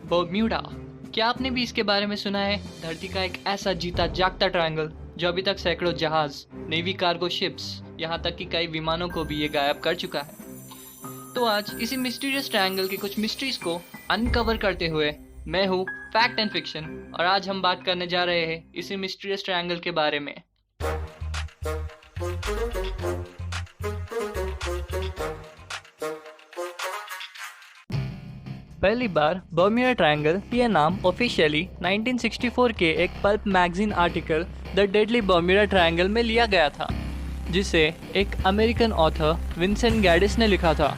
Bermuda. क्या आपने भी इसके बारे में सुना है? धरती का एक ऐसा जीता जागता ट्रायंगल जो अभी तक सैकड़ों जहाज, नेवी कार्गो शिप्स, यहाँ तक कि कई विमानों को भी ये गायब कर चुका है। तो आज इसी मिस्टीरियस ट्रायंगल की कुछ मिस्ट्रीज को अनकवर करते हुए मैं हूँ फैक्ट एंड फिक्शन, और आज हम बात करने जा रहे हैं इसी मिस्टीरियस ट्रायंगल के बारे में। पहली बार बर्म्यूडा ट्रायंगल यह नाम ऑफिशियली 1964 के एक pulp magazine article the deadly Bermuda triangle में लिया गया था, जिसे एक अमेरिकन ऑथर विंसेंट गैडिस ने लिखा था,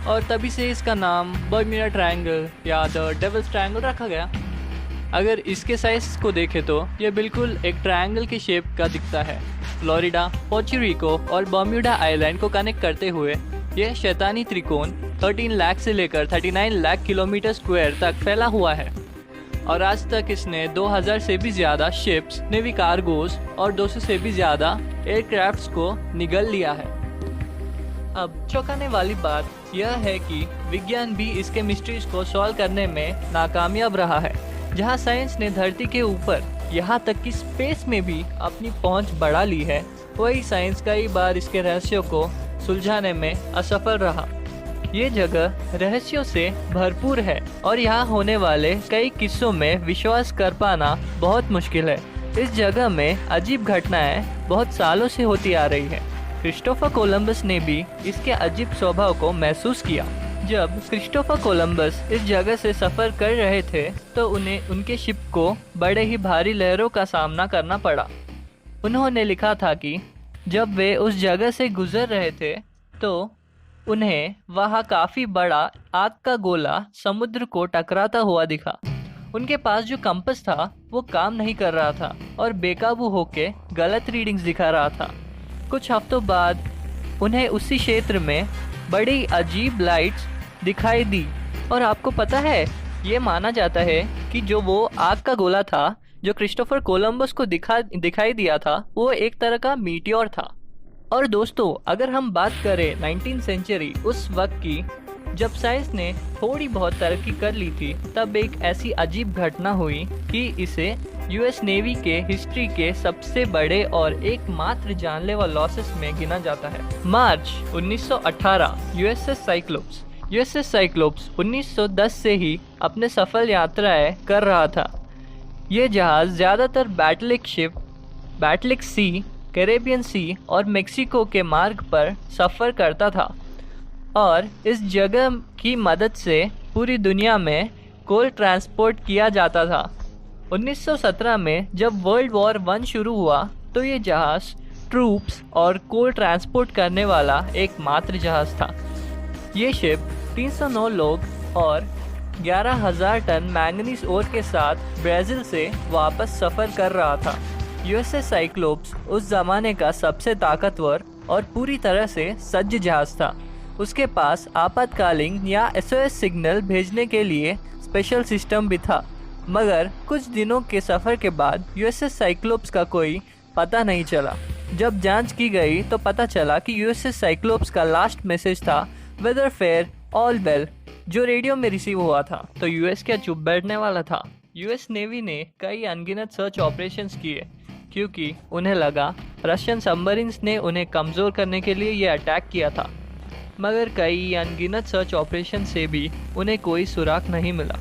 और तभी से इसका नाम बर्म्यूडा ट्रायंगल या द डेविल्स ट्रायंगल रखा गया। अगर इसके साइज को देखें तो यह बिल्कुल एक ट्रायंगल की शेप का दिखता है। फ्लोरिडा, पोर्टो रिको और बर्म्यूडा आइलैंड को कनेक्ट करते हुए यह शैतानी त्रिकोण 13 लाख से लेकर 39 लाख किलोमीटर स्क्वायर तक फैला हुआ है, और आज तक इसने 2000 से भी ज़्यादा शिप्स, नेवी कार्गोज और 200 से भी ज़्यादा एयरक्राफ्ट्स को निगल लिया है। अब चौंकाने वाली बात यह है कि विज्ञान भी इसके मिस्ट्रीज को सॉल्व करने में नाकामयाब रहा है। जहां साइंस ने धरती के ऊपर यहाँ तक कि स्पेस में भी अपनी पहुंच बढ़ा ली है, वही साइंस कई बार इसके रहस्यों को सुलझाने में असफल रहा। ये जगह रहस्यों से भरपूर है और यहाँ होने वाले कई किस्सों में विश्वास कर पाना बहुत मुश्किल है। इस जगह में अजीब घटनाएं बहुत सालों से होती आ रही है। क्रिस्टोफर कोलंबस ने भी इसके अजीब स्वभाव को महसूस किया। जब क्रिस्टोफर कोलंबस इस जगह से सफ़र कर रहे थे तो उन्हें उनके शिप को बड़े ही भारी लहरों का सामना करना पड़ा। उन्होंने लिखा था कि जब वे उस जगह से गुजर रहे थे तो उन्हें वहाँ काफ़ी बड़ा आग का गोला समुद्र को टकराता हुआ दिखा। उनके पास जो कंपास था वो काम नहीं कर रहा था और बेकाबू होके गलत रीडिंग्स दिखा रहा था। कुछ हफ्तों बाद उन्हें उसी क्षेत्र में बड़ी अजीब लाइट्स दिखाई दी, और आपको पता है, ये माना जाता है कि जो वो आग का गोला था जो क्रिस्टोफर कोलंबस को दिखाई दिया था वो एक तरह का मीटियोर था। और दोस्तों, अगर हम बात करें 19th सेंचुरी, उस वक्त की जब साइंस ने थोड़ी बहुत तरक्की कर ली थी, तब एक ऐसी अजीब घटना हुई कि इसे यूएस नेवी के हिस्ट्री के सबसे बड़े और एकमात्र जानलेवा लॉसेस में गिना जाता है। मार्च 1918 यूएसएस साइक्लोप्स 1910 से ही अपने सफल यात्राएं कर रहा था। ये जहाज़ ज़्यादातर बैटलिक सी, कैरेबियन सी और मेक्सिको के मार्ग पर सफ़र करता था, और इस जगह की मदद से पूरी दुनिया में कोल ट्रांसपोर्ट किया जाता था। 1917 में जब वर्ल्ड वॉर 1 शुरू हुआ तो ये जहाज़ ट्रूप्स और कोल ट्रांसपोर्ट करने वाला एकमात्र जहाज़ था। ये शिप 309 लोग और 11,000 टन मैंगनीज ओर के साथ ब्राज़ील से वापस सफ़र कर रहा था। यूएसएस साइक्लोप्स उस ज़माने का सबसे ताकतवर और पूरी तरह से सज्ज जहाज़ था। उसके पास आपातकालीन या एसओएस सिग्नल भेजने के लिए स्पेशल सिस्टम भी था, मगर कुछ दिनों के सफ़र के बाद यूएसएस साइक्लोप्स का कोई पता नहीं चला। जब जांच की गई तो पता चला कि यूएसएस साइक्लोप्स का लास्ट मैसेज था वेदर फेयर ऑल वेल, जो रेडियो में रिसीव हुआ था। तो यूएस क्या चुप बैठने वाला था? यूएस नेवी ने कई अनगिनत सर्च ऑपरेशंस किए, क्योंकि उन्हें लगा रशियन सबमरीन्स ने उन्हें कमज़ोर करने के लिए ये अटैक किया था, मगर कई अनगिनत सर्च ऑपरेशन से भी उन्हें कोई सुराग नहीं मिला।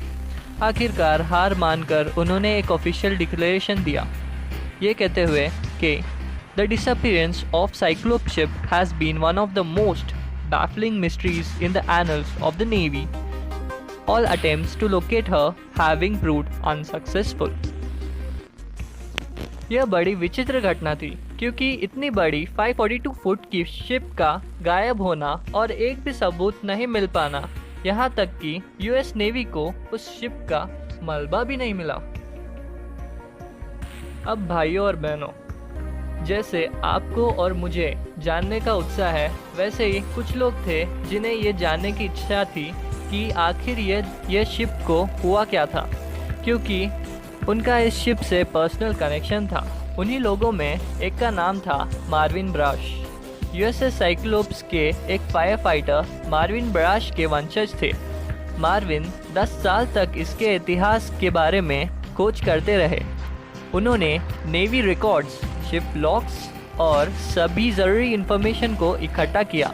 आखिरकार हार मानकर उन्होंने एक ऑफिशियल डिक्लेरेशन दिया, ये कहते हुए कि the disappearance of Cyclops ship has been one of the most baffling mysteries in the annals of the Navy, all attempts to locate her having proved unsuccessful. यह बड़ी विचित्र घटना थी, क्योंकि इतनी बड़ी 542 फुट की शिप का गायब होना और एक भी सबूत नहीं मिल पाना, यहाँ तक कि यूएस नेवी को उस शिप का मलबा भी नहीं मिला। अब भाइयों और बहनों, जैसे आपको और मुझे जानने का उत्साह है, वैसे ही कुछ लोग थे जिन्हें ये जानने की इच्छा थी कि आखिर ये शिप को हुआ क्या था, क्योंकि उनका इस शिप से पर्सनल कनेक्शन था। उन्हीं लोगों में एक का नाम था मार्विन ब्राश। यूएसएस साइक्लोप्स के एक फायर फाइटर मार्विन ब्राश के वंशज थे। मार्विन 10 साल तक इसके इतिहास के बारे में खोज करते रहे। उन्होंने नेवी रिकॉर्ड्स, शिप लॉग्स और सभी ज़रूरी इंफॉर्मेशन को इकट्ठा किया।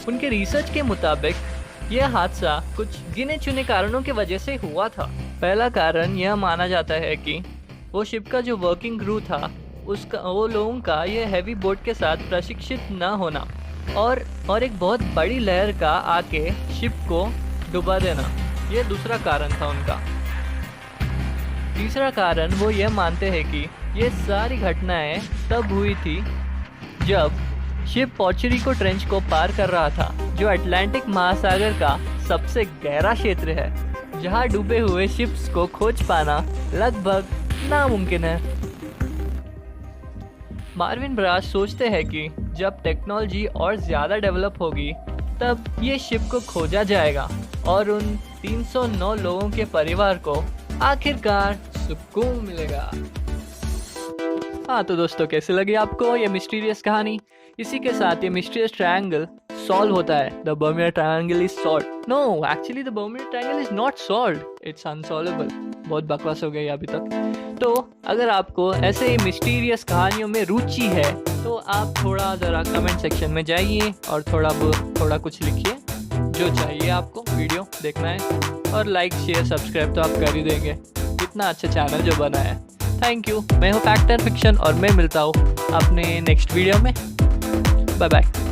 उनके रिसर्च के मुताबिक यह हादसा कुछ गिने चुने कारणों की वजह से हुआ था। पहला कारण यह माना जाता है कि वो शिप का जो वर्किंग क्रू था वो लोगों का यह हैवी बोट के साथ प्रशिक्षित न होना और एक बहुत बड़ी लहर का आके शिप को डुबा देना, यह दूसरा कारण था उनका। तीसरा कारण वो यह मानते हैं कि ये सारी घटनाएं तब हुई थी जब शिप पोर्टोरिको ट्रेंच को पार कर रहा था, जो अटलांटिक महासागर का सबसे गहरा क्षेत्र है, जहां डूबे हुए शिप्स को खोज पाना लगभग नामुमकिन है। मार्विन ब्रास सोचते हैं कि जब टेक्नोलॉजी और ज़्यादा डेवलप होगी तब ये शिप को खोजा जाएगा और उन 309 लोगों के परिवार को आखिरकार सुकून मिलेगा। हाँ तो दोस्तों, कैसे लगी आपको ये मिस्टीरियस कहानी? इसी के साथ ये मिस्टीरियस ट्रायंगल सॉल्व होता है। The Bermuda Triangle is solved. No, actually the Bermuda Triangle is not solved, it's unsolvable. बहुत बकवास हो गई अभी तक। तो अगर आपको ऐसे ही मिस्टीरियस कहानियों में रुचि है तो आप थोड़ा ज़रा कमेंट सेक्शन में जाइए और थोड़ा कुछ लिखिए जो चाहिए आपको वीडियो देखना है, और लाइक शेयर सब्सक्राइब तो आप कर ही देंगे, इतना अच्छा चैनल जो बना है। Thank you. मैं हूँ फैक्ट एंड फिक्शन और मैं मिलता हूँ अपने नेक्स्ट वीडियो में। Bye bye.